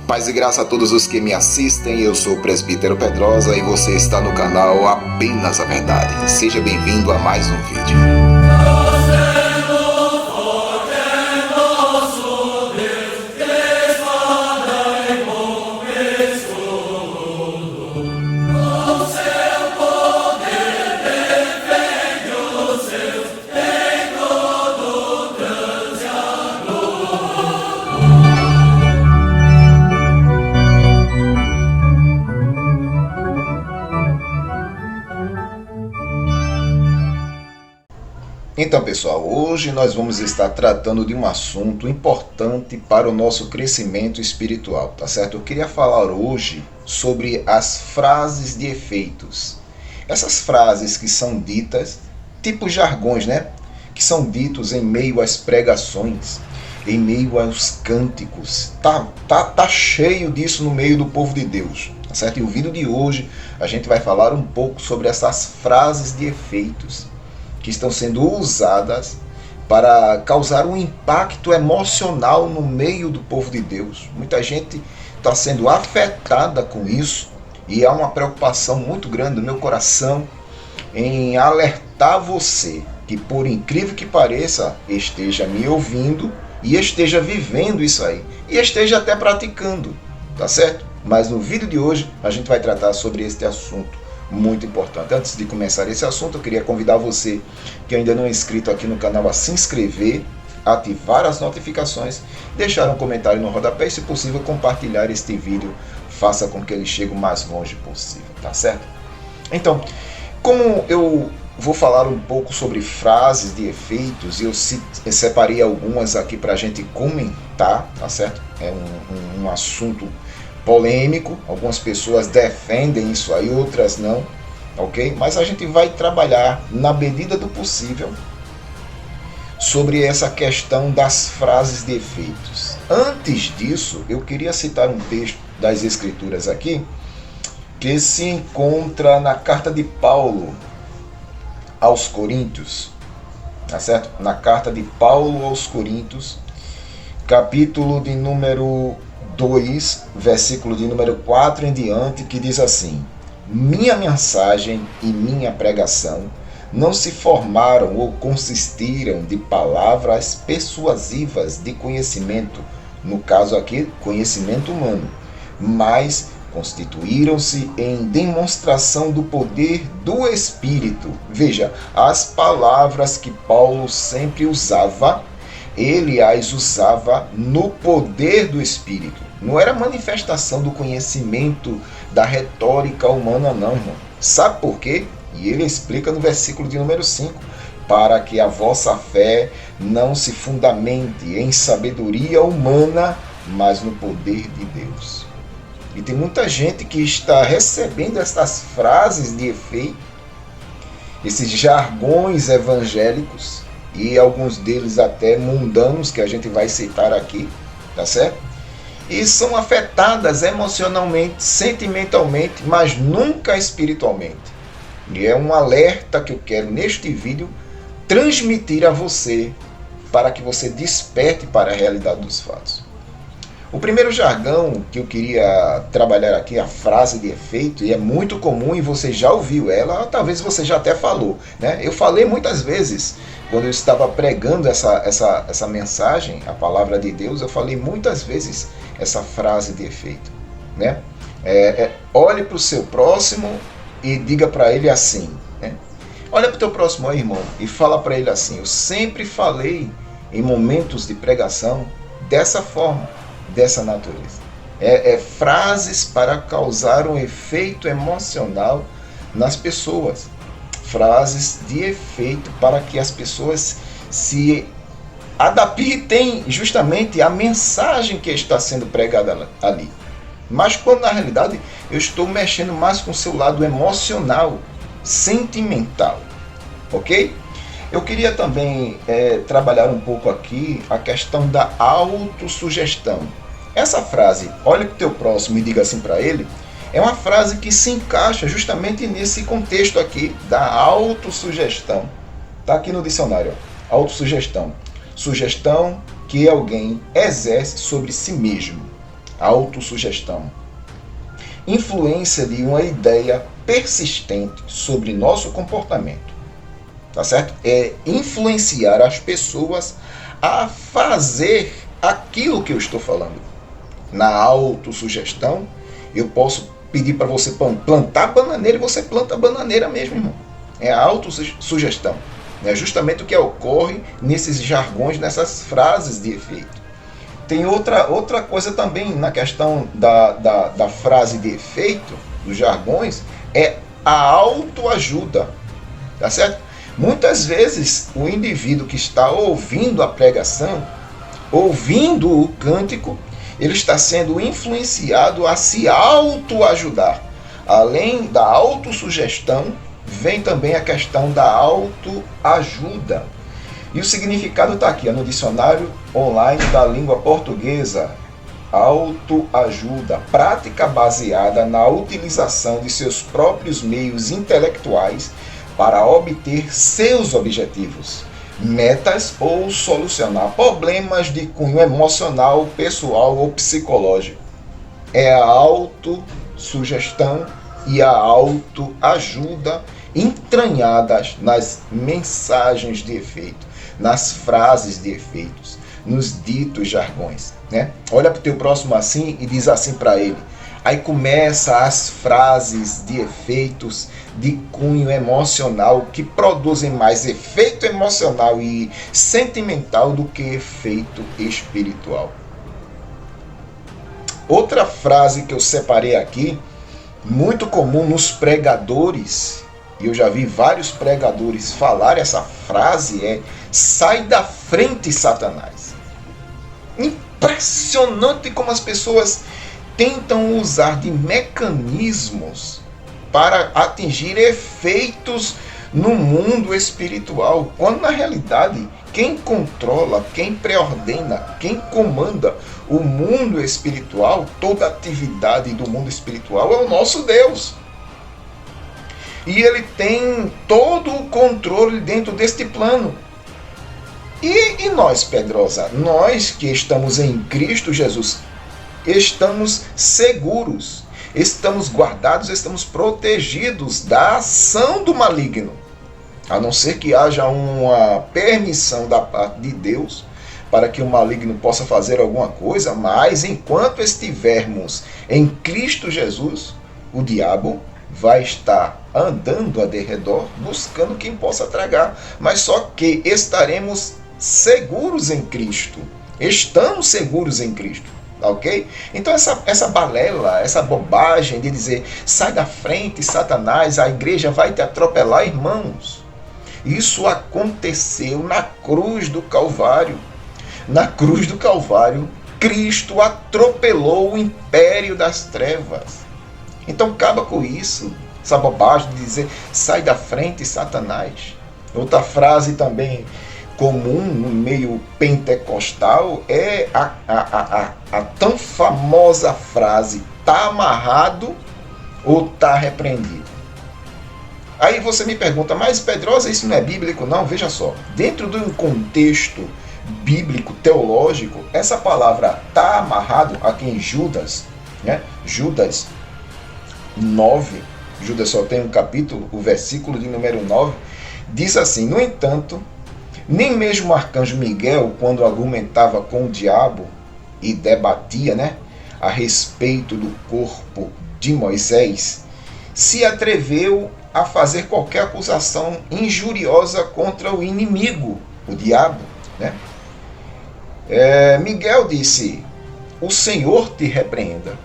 Paz e graça a todos os que me assistem, eu sou o Presbítero Pedrosa e você está no canal Apenas a Verdade. Seja bem-vindo a mais um vídeo. Então, pessoal, hoje nós vamos estar tratando de um assunto importante para o nosso crescimento espiritual, tá certo? Eu queria falar hoje sobre as frases de efeitos. Essas frases que são ditas, tipo jargões, né? Que são ditos em meio às pregações, em meio aos cânticos. Tá cheio disso no meio do povo de Deus, tá certo? E o vídeo de hoje a gente vai falar um pouco sobre essas frases de efeitos que estão sendo usadas para causar um impacto emocional no meio do povo de Deus. Muita gente está sendo afetada com isso e há uma preocupação muito grande no meu coração em alertar você que, por incrível que pareça, esteja me ouvindo e esteja vivendo isso aí e esteja até praticando, tá certo? Mas no vídeo de hoje a gente vai tratar sobre este assunto muito importante. Antes de começar esse assunto, eu queria convidar você que ainda não é inscrito aqui no canal a se inscrever, ativar as notificações, deixar um comentário no rodapé e, se possível, compartilhar este vídeo. Faça com que ele chegue o mais longe possível, tá certo? Então, como eu vou falar um pouco sobre frases de efeitos, eu separei algumas aqui para a gente comentar, tá certo? É um assunto polêmico, algumas pessoas defendem isso aí, outras não, ok? Mas a gente vai trabalhar na medida do possível sobre essa questão das frases de efeitos. Antes disso, eu queria citar um texto das Escrituras aqui, que se encontra na carta de Paulo aos Coríntios, tá certo? Na carta de Paulo aos Coríntios, capítulo de número 2, versículo de número 4 em diante, que diz assim: minha mensagem e minha pregação não se formaram ou consistiram de palavras persuasivas de conhecimento, no caso aqui, conhecimento humano, mas constituíram-se em demonstração do poder do Espírito. Veja, as palavras que Paulo sempre usava, ele as usava no poder do Espírito. Não era manifestação do conhecimento da retórica humana, não, irmão. Sabe por quê? E ele explica no versículo de número 5. Para que a vossa fé não se fundamente em sabedoria humana, mas no poder de Deus. E tem muita gente que está recebendo essas frases de efeito, esses jargões evangélicos, e alguns deles até mundanos, que a gente vai citar aqui, tá certo? E são afetadas emocionalmente, sentimentalmente, mas nunca espiritualmente. E é um alerta que eu quero neste vídeo transmitir a você, para que você desperte para a realidade dos fatos. O primeiro jargão que eu queria trabalhar aqui, a frase de efeito, e é muito comum e você já ouviu ela, talvez você já até falou, né? Eu falei muitas vezes, quando eu estava pregando essa mensagem, a palavra de Deus, eu falei muitas vezes essa frase de efeito, né? Olhe para o seu próximo e diga para ele assim, né? Olha para o teu próximo aí, irmão, e fala para ele assim: eu sempre falei em momentos de pregação dessa forma, dessa natureza. Frases para causar um efeito emocional nas pessoas. Frases de efeito para que as pessoas se adaptem justamente à mensagem que está sendo pregada ali. Mas quando na realidade eu estou mexendo mais com o seu lado emocional, sentimental, ok? Eu queria também trabalhar um pouco aqui a questão da autossugestão. Essa frase, olhe para o teu próximo e diga assim para ele, é uma frase que se encaixa justamente nesse contexto aqui da autossugestão. Está aqui no dicionário, autossugestão. Sugestão que alguém exerce sobre si mesmo. Autossugestão. Influência de uma ideia persistente sobre nosso comportamento. Tá certo? É influenciar as pessoas a fazer aquilo que eu estou falando. Na autossugestão, eu posso pedir para você plantar bananeira e você planta bananeira mesmo, irmão. É a autossugestão. É justamente o que ocorre nesses jargões, nessas frases de efeito. Tem outra coisa também na questão da frase de efeito, dos jargões, é a autoajuda. Tá certo? Muitas vezes o indivíduo que está ouvindo a pregação, ouvindo o cântico, ele está sendo influenciado a se autoajudar. Além da autossugestão, vem também a questão da autoajuda. E o significado está aqui, no dicionário online da língua portuguesa. Autoajuda, prática baseada na utilização de seus próprios meios intelectuais para obter seus objetivos, metas ou solucionar problemas de cunho emocional, pessoal ou psicológico. É a autossugestão e a autoajuda entranhadas nas mensagens de efeito, nas frases de efeitos, nos ditos jargões, né? Olha para o teu próximo assim e diz assim para ele. Aí começa as frases de efeitos de cunho emocional que produzem mais efeito emocional e sentimental do que efeito espiritual. Outra frase que eu separei aqui, muito comum nos pregadores, e eu já vi vários pregadores falar essa frase, é: sai da frente, Satanás. Impressionante como as pessoas tentam usar de mecanismos para atingir efeitos no mundo espiritual, quando na realidade quem controla, quem preordena, quem comanda o mundo espiritual, toda a atividade do mundo espiritual é o nosso Deus. E ele tem todo o controle dentro deste plano. E nós, Pedrosa, nós que estamos em Cristo Jesus, estamos seguros, estamos guardados, estamos protegidos da ação do maligno. A não ser que haja uma permissão da parte de Deus para que o maligno possa fazer alguma coisa, mas enquanto estivermos em Cristo Jesus, o diabo vai estar andando a derredor, buscando quem possa tragar, mas só que estaremos seguros em Cristo. Estamos seguros em Cristo, ok? Então essa balela, essa bobagem de dizer, sai da frente, Satanás, a igreja vai te atropelar, irmãos. Isso aconteceu na cruz do Calvário. Na cruz do Calvário, Cristo atropelou o império das trevas. Então acaba com isso, essa bobagem de dizer, sai da frente, Satanás. Outra frase também comum no meio pentecostal é a tão famosa frase, tá amarrado ou tá repreendido. Aí você me pergunta, mas Pedrosa, isso não é bíblico? Não, veja só, dentro de um contexto bíblico, teológico, essa palavra tá amarrado aqui em Judas, né? Judas 9, Judas só tem um capítulo, o versículo de número 9, diz assim, no entanto, nem mesmo o arcanjo Miguel, quando argumentava com o diabo e debatia, né, a respeito do corpo de Moisés, se atreveu a fazer qualquer acusação injuriosa contra o inimigo, o diabo, né? Miguel disse, o Senhor te repreenda.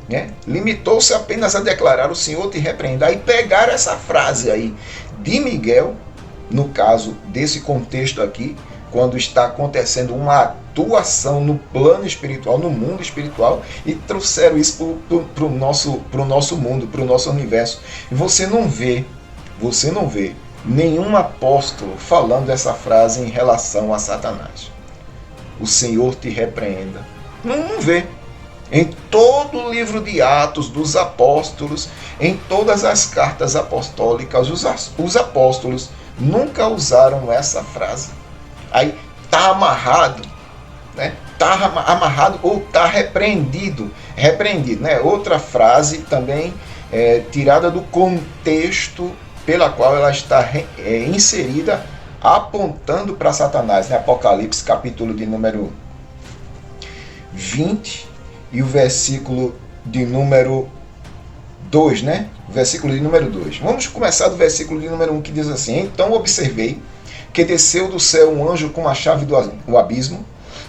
Né? Limitou-se apenas a declarar, o Senhor te repreenda. Aí pegaram essa frase aí de Miguel, no caso desse contexto aqui, quando está acontecendo uma atuação no plano espiritual, no mundo espiritual, e trouxeram isso para o nosso mundo, para o nosso universo. E você não vê nenhum apóstolo falando essa frase em relação a Satanás. O Senhor te repreenda. Não vê. Em todo o livro de Atos dos Apóstolos, em todas as cartas apostólicas, os apóstolos nunca usaram essa frase. Aí tá amarrado, né? está amarrado ou está repreendido. Repreendido, né? Outra frase também tirada do contexto pela qual ela está inserida, apontando para Satanás, né? Apocalipse, capítulo de número 20 e o versículo de número 2, né? O versículo de número 2. Vamos começar do versículo de número 1, que diz assim: Então observei que desceu do céu um anjo com a chave do abismo,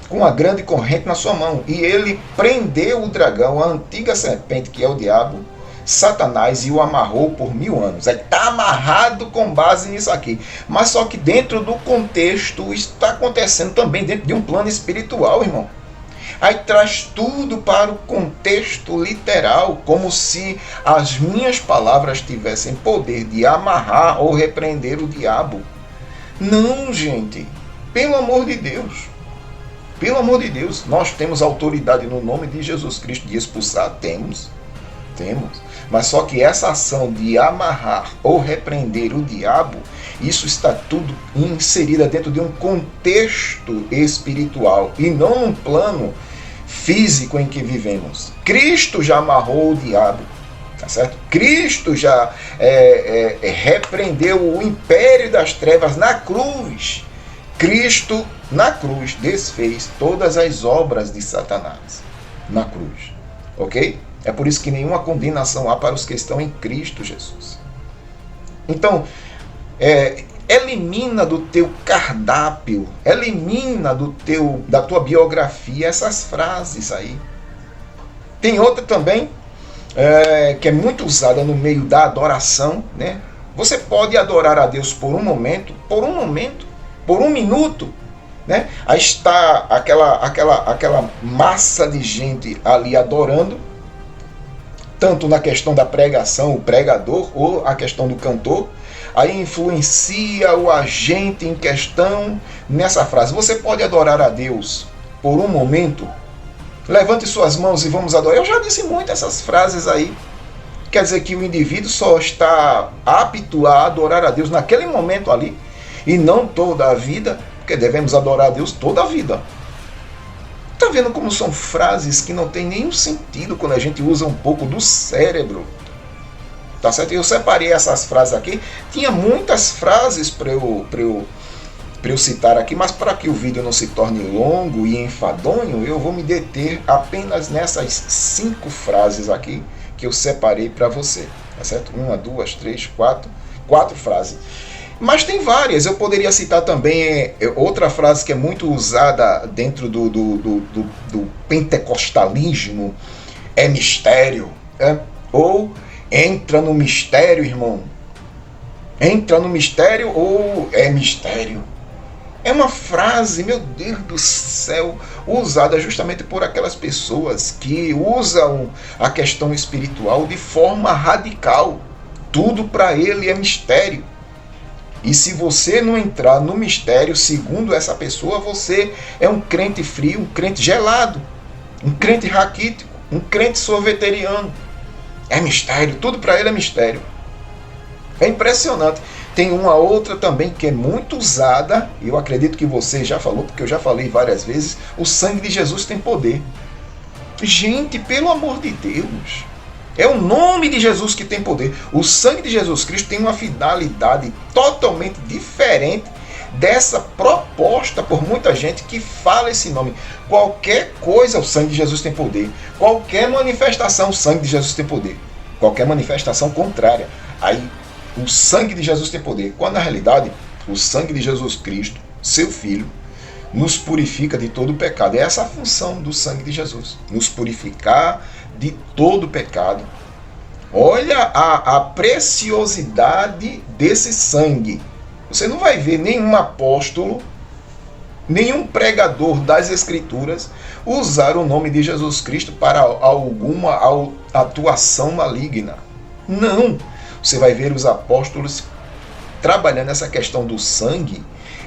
com uma grande corrente na sua mão, e ele prendeu o dragão, a antiga serpente, que é o diabo, Satanás, e o amarrou por 1000 anos. Está amarrado com base nisso aqui. Mas só que dentro do contexto está acontecendo também dentro de um plano espiritual, irmão. Aí traz tudo para o contexto literal, como se as minhas palavras tivessem poder de amarrar ou repreender o diabo. Não, gente. Pelo amor de Deus. Pelo amor de Deus. Nós temos autoridade no nome de Jesus Cristo de expulsar? Temos. Mas só que essa ação de amarrar ou repreender o diabo, isso está tudo inserida dentro de um contexto espiritual e não um plano físico em que vivemos. Cristo já amarrou o diabo, tá certo? Cristo já repreendeu o império das trevas na cruz. Cristo, na cruz, desfez todas as obras de Satanás na cruz, ok? É por isso que nenhuma condenação há para os que estão em Cristo Jesus. Então, elimina do teu cardápio, elimina da tua biografia essas frases aí. Tem outra também, que é muito usada no meio da adoração, né? Você pode adorar a Deus por um momento, por um minuto, né? Aí está aquela massa de gente ali adorando, tanto na questão da pregação, o pregador, ou a questão do cantor. Aí influencia o agente em questão nessa frase. Você pode adorar a Deus por um momento? Levante suas mãos e vamos adorar. Eu já disse muito essas frases aí. Quer dizer que o indivíduo só está apto a adorar a Deus naquele momento ali e não toda a vida, porque devemos adorar a Deus toda a vida. Está vendo como são frases que não tem nenhum sentido quando a gente usa um pouco do cérebro? Tá certo? Eu separei essas frases aqui. Tinha muitas frases para eu citar aqui, mas para que o vídeo não se torne longo e enfadonho, eu vou me deter apenas nessas 5 frases aqui que eu separei para você. Tá certo? 1, 2, 3, 4 frases. Mas tem várias. Eu poderia citar também outra frase que é muito usada dentro do pentecostalismo, é mistério. Ou entra no mistério, irmão. Entra no mistério ou é mistério. É uma frase, meu Deus do céu, usada justamente por aquelas pessoas que usam a questão espiritual de forma radical. Tudo para ele é mistério. E se você não entrar no mistério, segundo essa pessoa, você é um crente frio, um crente gelado, um crente raquítico, um crente sorveteriano. É mistério, tudo para ele é mistério. É impressionante. Tem uma outra também que é muito usada, e eu acredito que você já falou, porque eu já falei várias vezes, o sangue de Jesus tem poder. Gente, pelo amor de Deus, é o nome de Jesus que tem poder. O sangue de Jesus Cristo tem uma finalidade totalmente diferente dessa proposta por muita gente que fala esse nome. Qualquer coisa, o sangue de Jesus tem poder. Qualquer manifestação, o sangue de Jesus tem poder. Qualquer manifestação contrária, aí o sangue de Jesus tem poder. Quando na realidade, o sangue de Jesus Cristo, seu Filho, nos purifica de todo o pecado. É essa a função do sangue de Jesus, nos purificar de todo o pecado. Olha a preciosidade desse sangue. Você não vai ver nenhum apóstolo, nenhum pregador das Escrituras usar o nome de Jesus Cristo para alguma atuação maligna. Não. Você vai ver os apóstolos trabalhando essa questão do sangue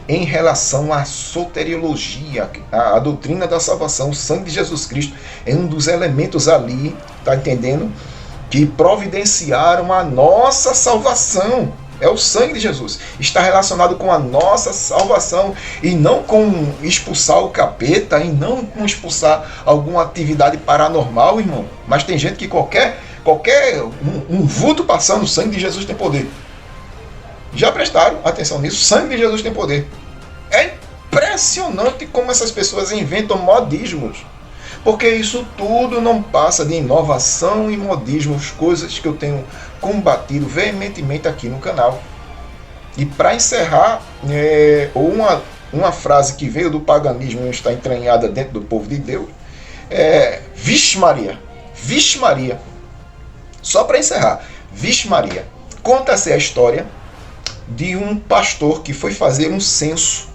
em relação à soteriologia, a doutrina da salvação. O sangue de Jesus Cristo é um dos elementos ali, tá entendendo? Que providenciaram a nossa salvação. É o sangue de Jesus. Está relacionado com a nossa salvação e não com expulsar o capeta e não com expulsar alguma atividade paranormal, irmão. Mas tem gente que qualquer um vulto passando, o sangue de Jesus tem poder. Já prestaram atenção nisso? O sangue de Jesus tem poder. É impressionante como essas pessoas inventam modismos. Porque isso tudo não passa de inovação e modismos, coisas que eu tenho combatido veementemente aqui no canal. E para encerrar, uma frase que veio do paganismo e está entranhada dentro do povo de Deus, Vixe Maria, Vixe Maria. Só para encerrar, Vixe Maria. Conta-se a história de um pastor que foi fazer um censo.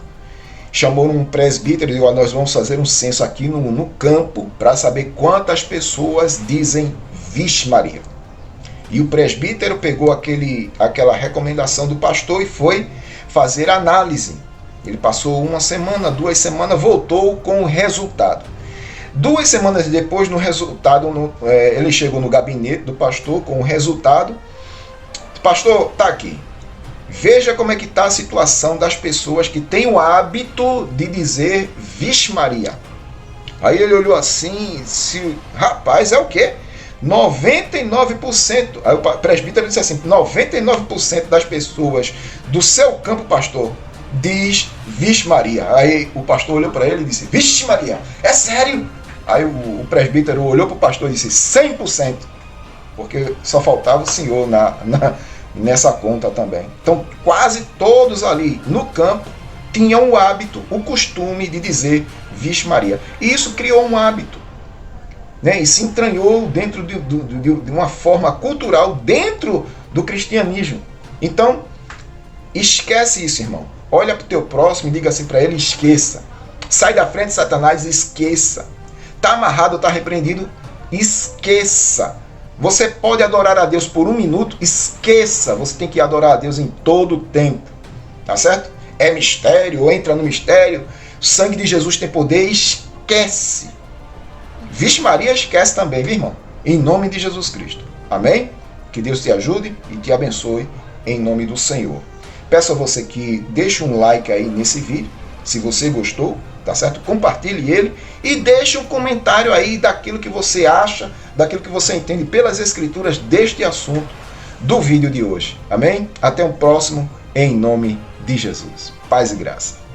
Chamou um presbítero e disse: nós vamos fazer um censo aqui no campo para saber quantas pessoas dizem Vixe Maria. E o presbítero pegou aquela recomendação do pastor e foi fazer análise. Ele passou 1 semana, 2 semanas, voltou com o resultado. 2 semanas depois, no resultado, ele chegou no gabinete do pastor com o resultado. Pastor, está aqui. Veja como é que está a situação das pessoas que têm o hábito de dizer Vixe Maria. Aí ele olhou assim, rapaz, é o quê? 99%. Aí o presbítero disse assim: 99% das pessoas do seu campo, pastor, diz Vixe Maria. Aí o pastor olhou para ele e disse: Vixe Maria, é sério? Aí o presbítero olhou para o pastor e disse: 100%. Porque só faltava o senhor nessa conta também. Então quase todos ali no campo tinham o hábito, o costume de dizer Vixe Maria. E isso criou um hábito, né? E se entranhou dentro de uma forma cultural dentro do cristianismo. Então esquece isso, irmão. Olha para o teu próximo e diga assim para ele: esqueça. Sai da frente, Satanás, esqueça. Está amarrado, está repreendido, esqueça. Você pode adorar a Deus por 1 minuto, esqueça. Você tem que adorar a Deus em todo o tempo. Tá certo? É mistério, entra no mistério. O sangue de Jesus tem poder, esquece. Vixe Maria, esquece também, viu, irmão? Em nome de Jesus Cristo. Amém? Que Deus te ajude e te abençoe em nome do Senhor. Peço a você que deixe um like aí nesse vídeo, se você gostou, tá certo? Compartilhe ele e deixe um comentário aí daquilo que você acha, daquilo que você entende pelas escrituras deste assunto do vídeo de hoje. Amém? Até o próximo, em nome de Jesus. Paz e graça.